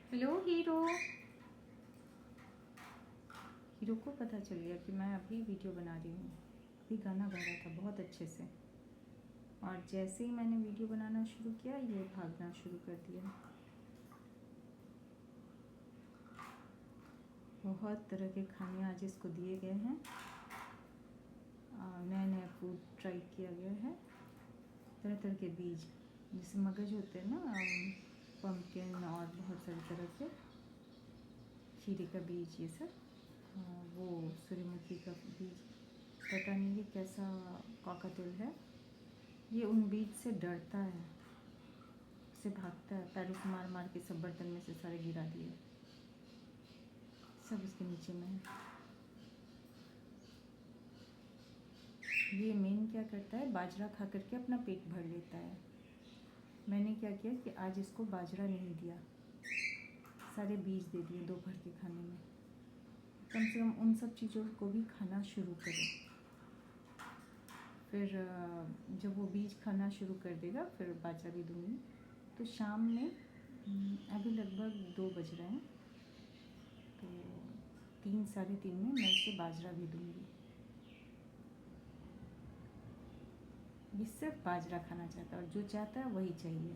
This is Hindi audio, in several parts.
Hello hero. हीरो को पता चल गया कि मैं अभी वीडियो बना रही हूँ। अभी गाना गा रहा था बहुत अच्छे से, और जैसे ही मैंने वीडियो बनाना शुरू किया ये भागना शुरू कर दिया। बहुत तरह के खाने आज इसको दिए गए हैं, नया नया फूड ट्राई किया गया है। तरह तरह के बीज, जैसे मगज होते हैं ना, पम्पकिन और बहुत सारी तरह के, खीरे का बीज, ये सब, वो सूर्यमुखी का बीज, पता नहीं ये कैसा कॉकटेल है। ये उन बीज से डरता है, उससे भागता है, पैरों से मार मार के सब बर्तन में से सारे गिरा दिए, सब उसके नीचे में है। ये मेन क्या करता है, बाजरा खा करके अपना पेट भर लेता है। मैंने क्या किया कि आज इसको बाजरा नहीं दिया, सारे बीज दे दिए दोपहर के खाने में। कम से कम उन सब चीज़ों को भी खाना शुरू करें। फिर जब वो बीज खाना शुरू कर देगा फिर बाजरा भी दूँगी। तो शाम में अभी लगभग 2 बज रहे हैं, तो 3 साढ़े 3 में मैं इसे बाजरा भी दूँगी। ये सिर्फ बाजरा खाना चाहता है, और जो चाहता है वही चाहिए।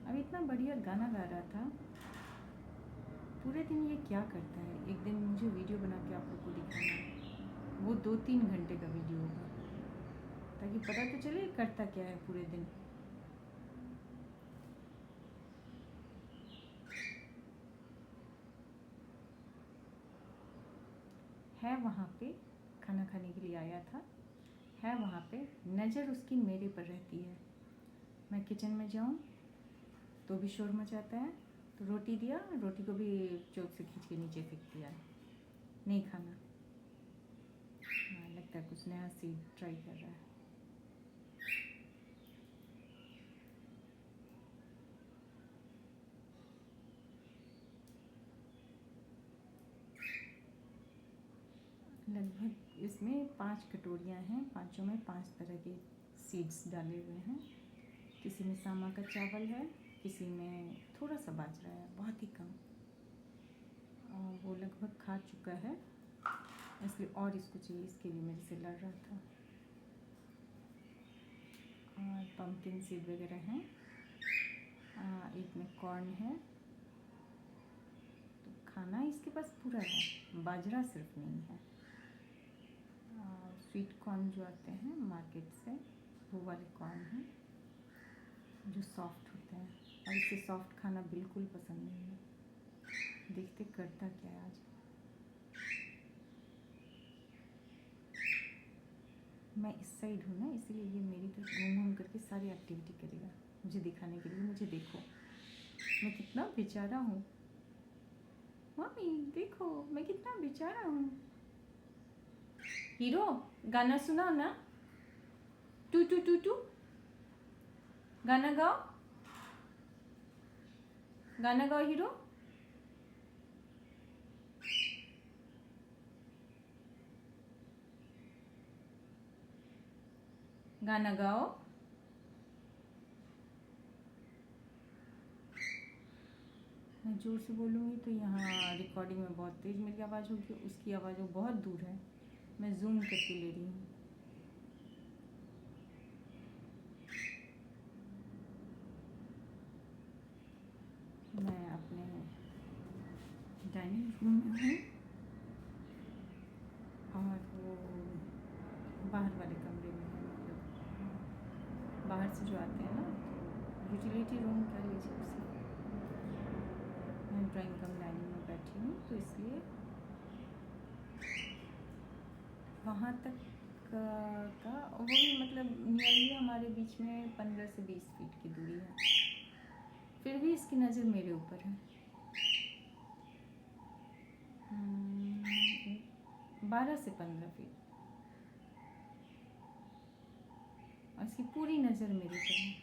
अब इतना बढ़िया गाना गा रहा था, पूरे दिन ये क्या करता है। एक दिन मुझे वीडियो बना के आप लोग को दिखाना है, वो 2-3 घंटे का वीडियो होगा, ताकि पता तो चले करता क्या है पूरे दिन। है वहाँ पे, खाना खाने के लिए आया था, है वहाँ पे, नज़र उसकी मेरे पर रहती है। मैं किचन में जाऊँ तो भी शोर मचाता है, तो रोटी दिया, रोटी को भी चोट से खींच के नीचे फेंक दिया, नहीं खाना। लगता है कुछ नया सीड ट्राई कर रहा है। लगभग इसमें 5 कटोरियाँ हैं, पाँचों में 5 तरह के सीड्स डाले हुए हैं। किसी में सामा का चावल है, किसी में थोड़ा सा बाजरा है, बहुत ही कम। और वो लगभग खा चुका है, इसलिए और इसको चाहिए, इसके लिए मेरे से लड़ रहा था। और पम्पकिन सीड वगैरह हैं, एक में कॉर्न है। तो खाना इसके पास पूरा है, बाजरा सिर्फ नहीं है। स्वीट कॉर्न जो आते हैं मार्केट से, वो वाले कॉर्न हैं जो सॉफ्ट होते हैं, और इसे सॉफ्ट खाना बिल्कुल पसंद नहीं है। देखते करता क्या है आज। मैं इस साइड हूँ ना, इसीलिए ये मेरी तरफ घूम घूम करके सारी एक्टिविटी करेगा, मुझे दिखाने के लिए। मुझे देखो मैं कितना बेचारा हूँ, मम्मी देखो मैं कितना बेचारा हूँ। हीरो गाना सुनाओ ना, टू टू टू टू, गाना गाओ, गाना गाओ हीरो। गाना गाओ। मैं जोर से बोलूँगी तो यहाँ रिकॉर्डिंग में बहुत तेज़ मेरी आवाज़ होगी, उसकी आवाज़ वो बहुत दूर है, मैं जूम करके ले रही हूँ। मैं अपने डाइनिंग रूम में हूँ, और वो बाहर वाले कमरे में है, मतलब बाहर से जो आते हैं ना, यूटिलिटी रूम कह लीजिए उसे। मैं ड्राइंग कम डाइनिंग में बैठी हूँ, तो इसलिए वहाँ तक का वो भी मतलब नियरली हमारे बीच में 15 से 20 फीट की दूरी है, फिर भी इसकी नज़र मेरे ऊपर है। 12 से 15 फीट, और इसकी पूरी नज़र मेरे ऊपर है।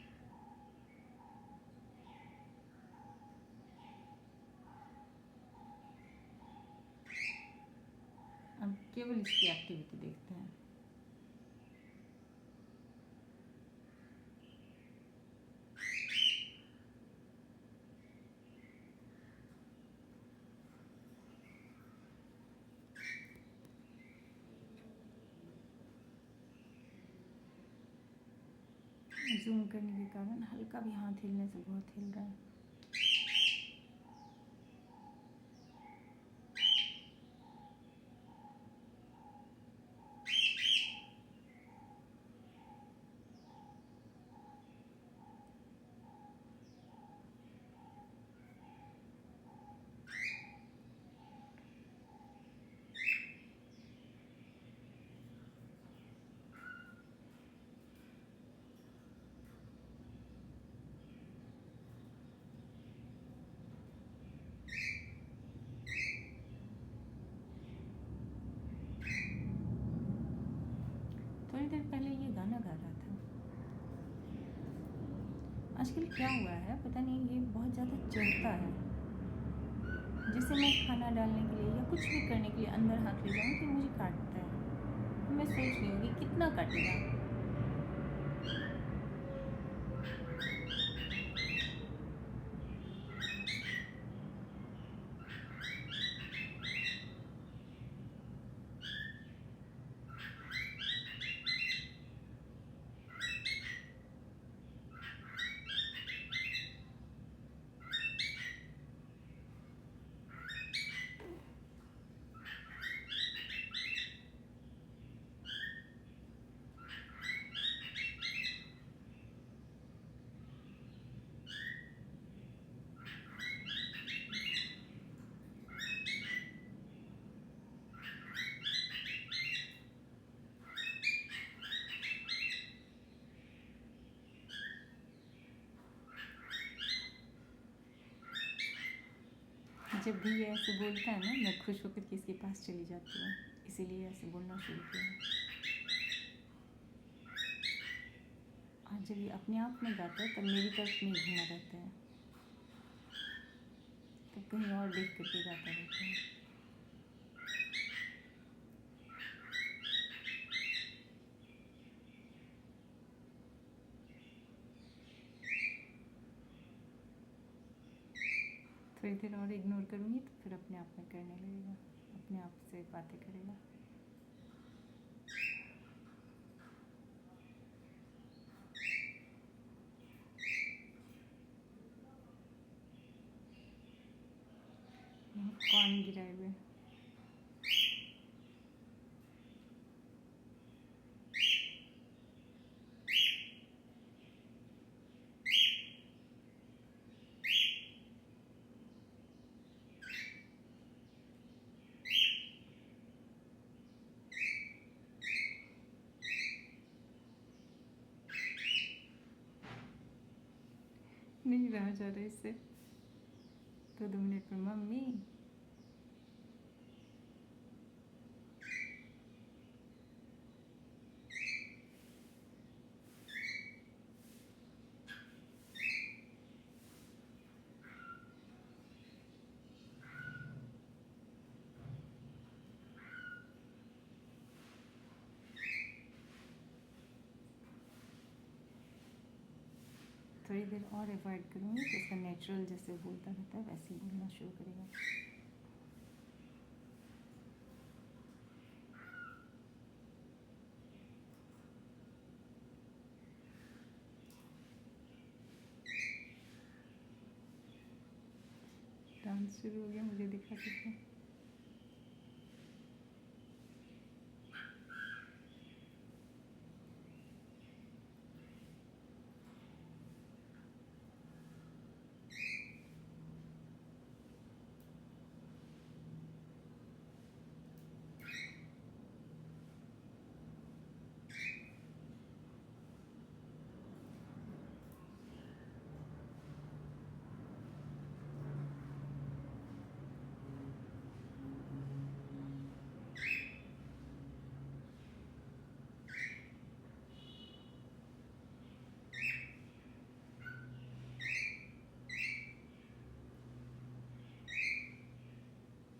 अब केवल इसकी एक्टिविटी देखते हैं। जूम करने के कारण हल्का भी हाथ हिलने से बहुत हिल रहा है। थोड़ी देर पहले ये गाना गा रहा था। आजकल क्या हुआ है पता नहीं, ये बहुत ज़्यादा चढ़ता है। जैसे मैं खाना डालने के लिए या कुछ भी करने के लिए अंदर हाथ ले जाऊँ तो मुझे काटता है। मैं सोच रही हूँ कि कितना काटेगा। जब भी ये ऐसे बोलता है ना, मैं खुश होकर के इसके पास चली जाती हूँ, इसीलिए ऐसे बोलना शुरू किया। और जब ये अपने आप में गाता है तब मेरी तरफ नहीं घूमा रहता है, तब कहीं और देख करके गाता रहता है। थोड़ी देर और इग्नोर करूँगी तो फिर अपने आप में करने लगेगा, अपने आप से बातें करेगा। कौन गिराए हुए? नहीं रहा जा रहा इससे। तो 2 मिनट में मम्मी थोड़ी देर और अवॉइड करूँगी तो इसका नेचुरल जैसे बोलता रहता है वैसे ही बोलना शुरू करेगा। डांस शुरू हो गया, मुझे दिखा सकते हैं।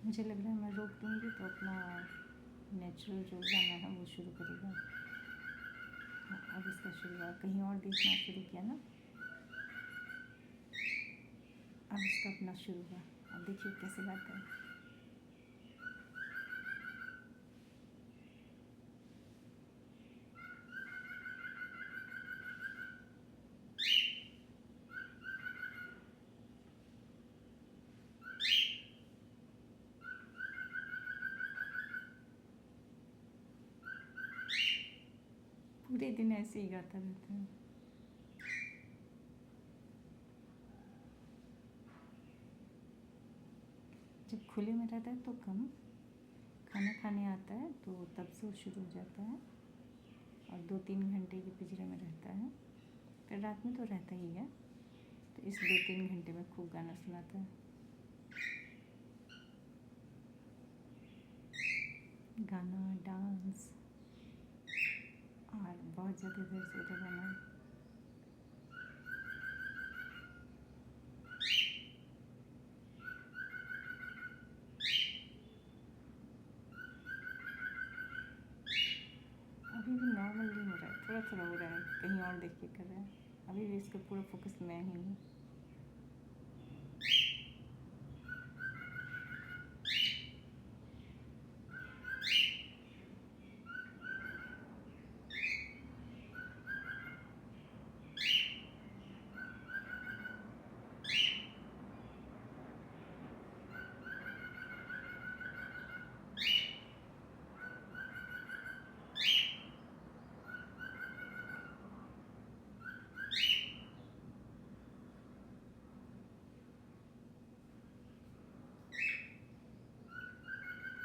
मुझे लग रहा है मैं रोक दूँगी तो अपना नेचुरल जो गाना है वो शुरू करेगा। अब इसका शुरुआत कहीं और देखना शुरू किया ना, अब इसका अपना शुरू हुआ। अब देखिए कैसे गाता है। पूरे दिन ऐसे ही गाता रहता है। जब खुले में रहता है तो कम, खाना खाने आता है तो तब से वो शुरू हो जाता है और 2-3 घंटे के पिंजरे में रहता है। फिर रात में तो रहता ही है, तो इस 2-3 घंटे में खूब गाना सुनाता है। गाना, डांस और बहुत ज़्यादा देर से इधर गाना। अभी भी नॉर्मल नहीं हो रहा है, थोड़ा थोड़ा हो रहा है, कहीं और देख के कर रहा है। अभी भी इसका पूरा फोकस मैं ही हूँ।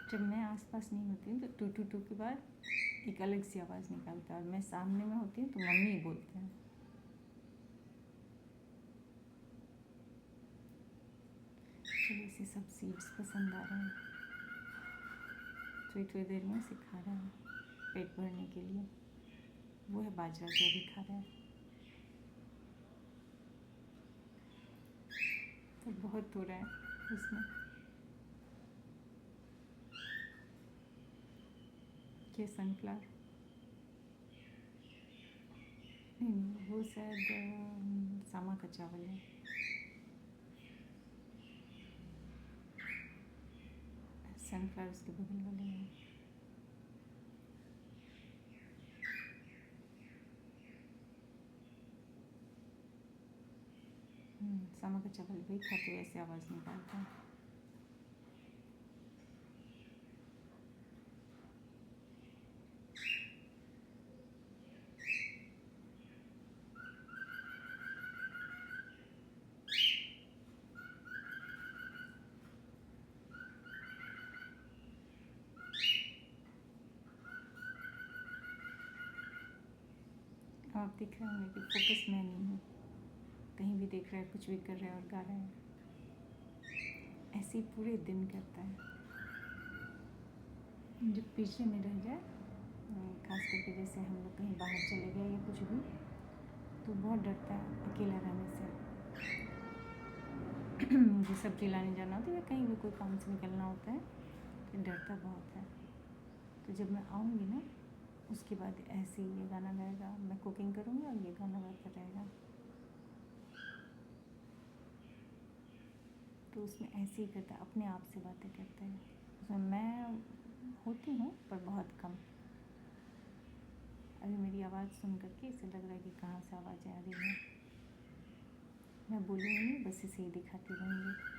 जब मैं आसपास नहीं होती हूँ तो टू टू टू के बाद एक अलग सी आवाज़ निकालता है, और मैं सामने में होती हूँ तो मम्मी ही बोलते हैं। चलो इसे सब सीड्स पसंद आ रहे हैं, थोड़ी थोड़ी देर में इसे खा रहा है पेट भरने के लिए। वो है बाजरा जो भी खा रहा है। तो बहुत हो रहा है इसमें। ये सनफ्लावर नहीं, वो शायद सामा का चावल है। सनफ्लावर उसके बगल वाले हैं। सामा का चावल वही खाते हुए ऐसे आवाज़ निकालता है। आप दिख रहे होंगे कि फोकस मैं नहीं हूँ, कहीं भी देख रहा है, कुछ भी कर रहा है और गा रहा है। ऐसे ही पूरे दिन करता है। जब पीछे में रह जाए, खास करके जैसे हम लोग कहीं बाहर चले गए या कुछ भी, तो बहुत डरता है अकेला रहने से। मुझे सब्जी लाने जाना होता है या कहीं भी कोई काम से निकलना होता है तो डरता बहुत है। तो जब मैं आऊँगी ना, उसके बाद ऐसे ही ये गाना गाएगा, मैं कुकिंग करूँगी और ये गाना गाता रहेगा। तो उसमें ऐसे ही करता है, अपने आप से बातें करता है। उसमें मैं होती हूँ पर बहुत कम। अभी मेरी आवाज़ सुन करके इसे लग रहा है कि कहाँ से आवाज़ें आ रही हैं। मैं बोलूँगी नहीं, बस इसे ही दिखाती रहूँगी।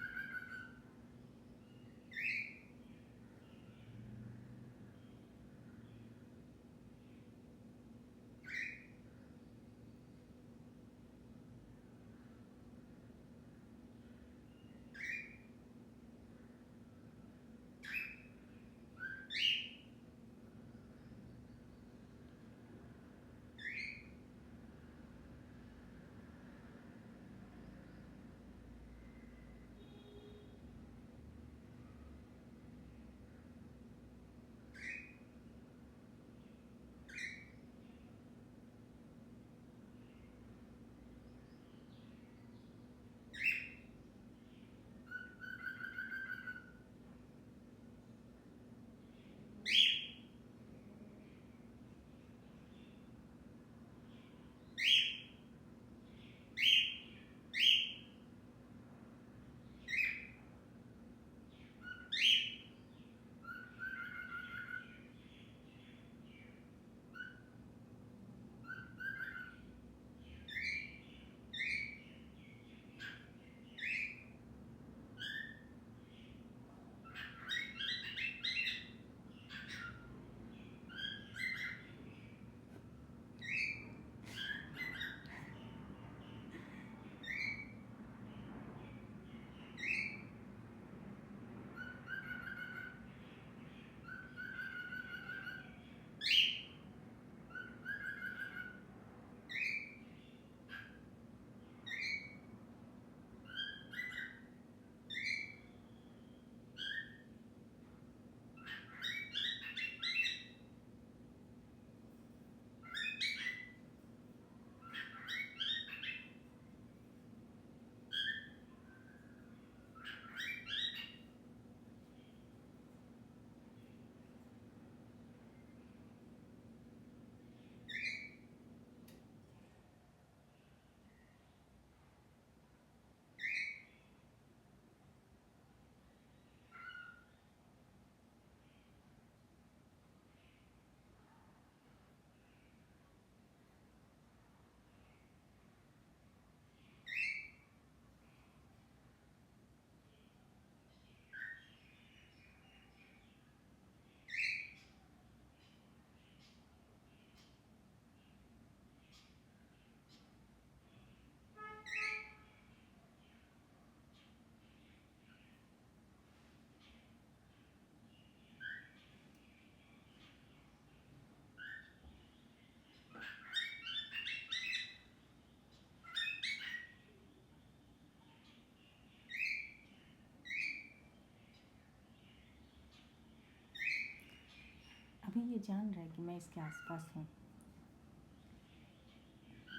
ये जान रहा है कि मैं इसके आसपास हूँ।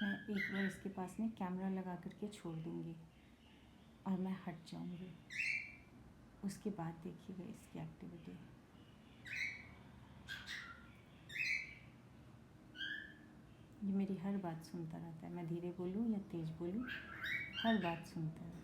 मैं एक बार इसके पास में कैमरा लगा करके छोड़ दूँगी और मैं हट जाऊँगी, उसके बाद देखिएगा इसकी एक्टिविटी। ये मेरी हर बात सुनता रहता है, मैं धीरे बोलूँ या तेज़ बोलूँ, हर बात सुनता है।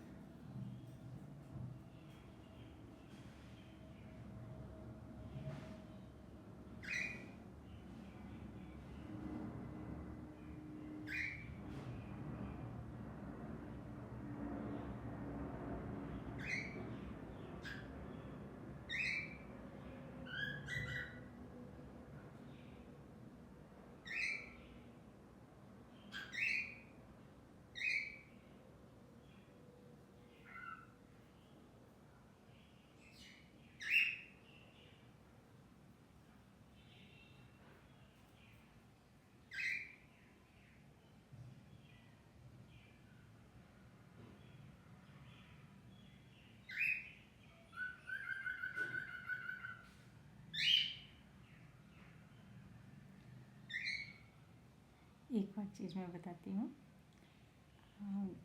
एक और चीज़ मैं बताती हूँ,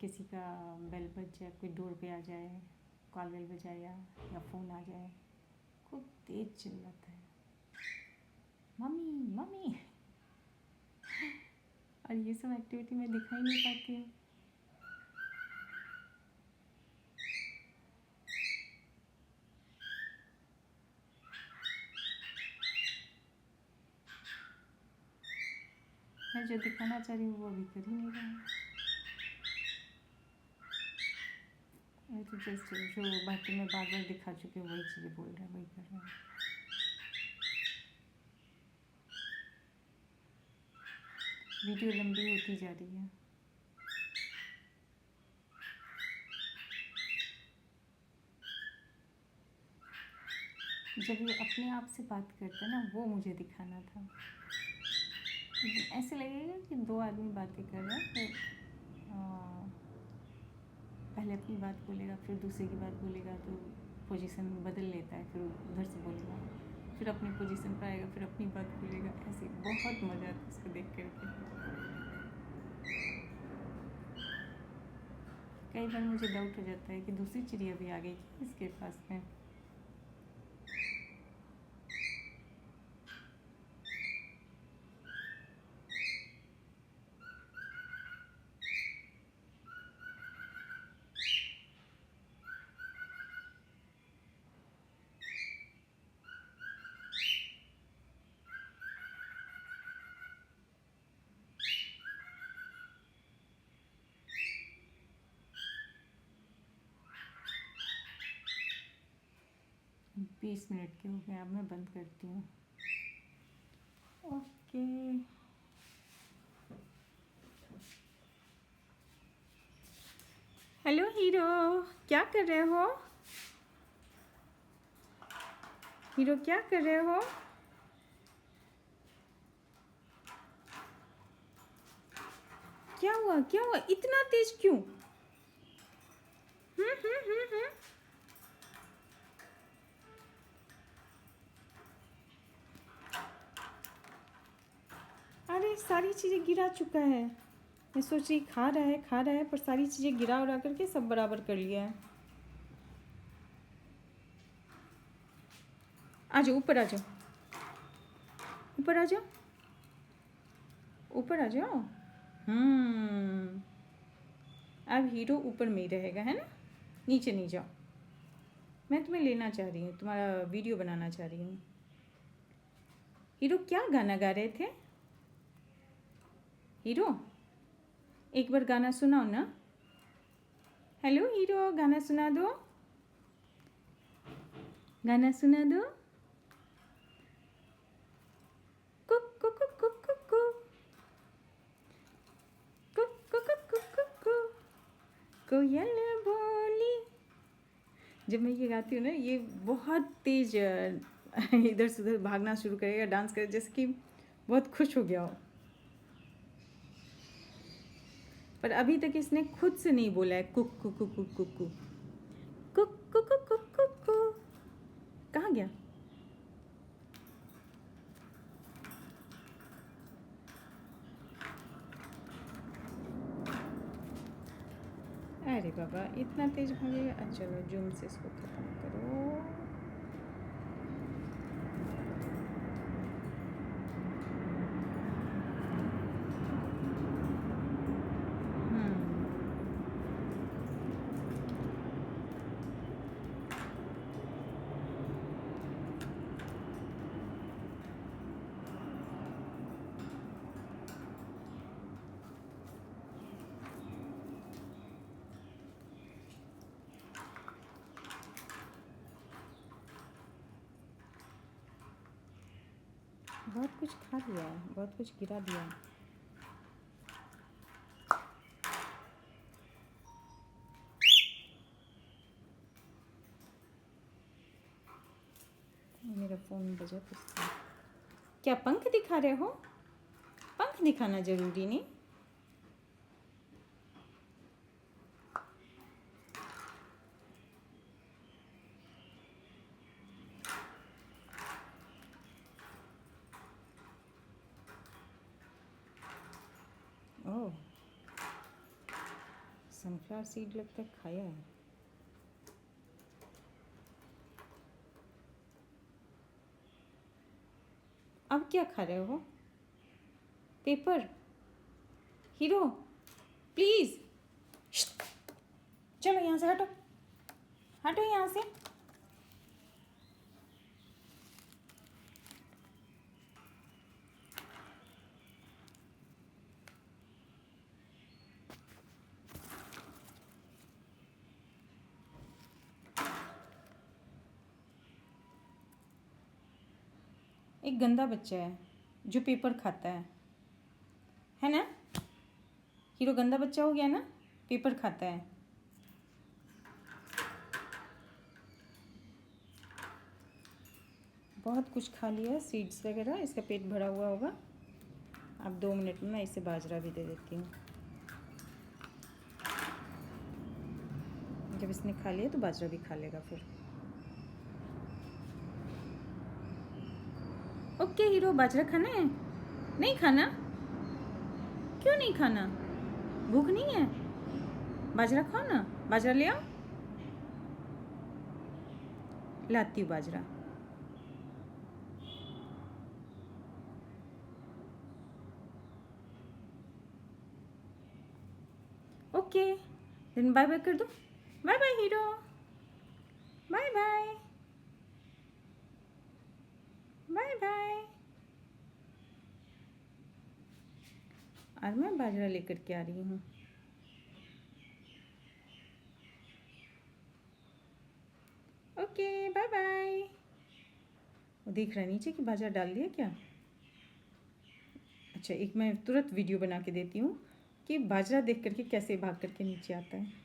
किसी का बेल बज जाए, कोई डोर पे आ जाए, कॉल बेल बजाया या फ़ोन आ जाए, खूब तेज़ चिल्लाता है, मम्मी मम्मी। और ये सब एक्टिविटी मैं दिखा ही नहीं पाती हूँ। मैं जो दिखाना चाह रही हूँ वो अभी कर ही नहीं रहा हूँ। मैं तो जस्ट जो बातें मैं बार बार दिखा चुकी हूँ वही चीज़ें बोल रहा है, वही कर रहा है। वीडियो लंबी होती जा रही है। जब ये अपने आप से बात करता है ना, वो मुझे दिखाना था। ऐसे लगेगा कि दो आदमी बातें कर रहे हैं, फिर पहले अपनी बात बोलेगा, फिर दूसरे की बात बोलेगा, तो पोजीशन बदल लेता है, फिर उधर से बोलेगा, फिर अपनी पोजीशन पर आएगा, फिर अपनी बात बोलेगा। ऐसे बहुत मज़ा आता है उसको देख करके। कई बार मुझे डाउट हो जाता है कि दूसरी चिड़िया भी आ गई क्या इसके पास में। अब 20 मिनट के हो गए, अब मैं बंद करती हूँ। ओके। हेलो हीरो, क्या कर रहे हो? हीरो क्या कर रहे हो? क्या हुआ, क्या हुआ, इतना तेज क्यों? हम्म। अरे सारी चीज़ें गिरा चुका है। मैं सोच रही खा रहा है, पर सारी चीज़ें गिरा उड़ा करके सब बराबर कर लिया है। आ जाओ, ऊपर आ जाओ, ऊपर आ जाओ, ऊपर आ जाओ। अब हीरो ऊपर में ही रहेगा, है ना? नीचे नहीं जाओ। मैं तुम्हें लेना चाह रही हूँ, तुम्हारा वीडियो बनाना चाह रही हूँ। हीरो क्या गाना गा रहे थे? हीरो एक बार गाना सुनाओ ना। हेलो हीरो, गाना सुना दो, गाना सुना दो। कुक कुक कुक कुक कुक कुक कुक कुक कुक कुक कोयल बोली। जब मैं ये गाती हूँ ना, ये बहुत तेज इधर से उधर भागना शुरू करेगा, डांस करे, जैसे कि बहुत खुश हो गया हो। पर अभी तक इसने खुद से नहीं बोला है कुक कुक कुक कुक कुक कुक कुक कुक कुक कुक कुक। कहाँ गया? अरे बाबा इतना तेज भागेगा। चलो जूम से इसको ख़त्म करो। बहुत कुछ खा लिया, बहुत कुछ गिरा दिया। मेरा फ़ोन बजा तो क्या पंख दिखा रहे हो? पंख दिखाना ज़रूरी नहीं। ओह, सनफ्लावर सीड लगता है खाया है। अब क्या खा रहे हो? पेपर? हीरो प्लीज़ चलो यहाँ से हटो, हटो यहाँ से। एक गंदा बच्चा है जो पेपर खाता है ना? हीरो गंदा बच्चा हो गया ना, पेपर खाता है। बहुत कुछ खा लिया, सीड्स वगैरह, इसका पेट भरा हुआ होगा। अब 2 मिनट में मैं इसे बाजरा भी दे देती हूँ। जब इसने खा लिया तो बाजरा भी खा लेगा फिर। ओके हीरो, बाजरा खाना है? नहीं खाना? क्यों नहीं खाना? भूख नहीं है? बाजरा खाओ ना, बाजरा ले आओ। लाती हूँ बाजरा। ओके देन बाय बाय कर दो। Bye bye hero, bye bye, bye bye. और मैं बाजरा लेकर के आ रही हूँ। Okay bye bye. वो देख रहा है नीचे कि बाजरा डाल दिया क्या। अच्छा, एक मैं तुरंत वीडियो बना के देती हूँ कि बाजरा देख करके कैसे भाग करके नीचे आता है।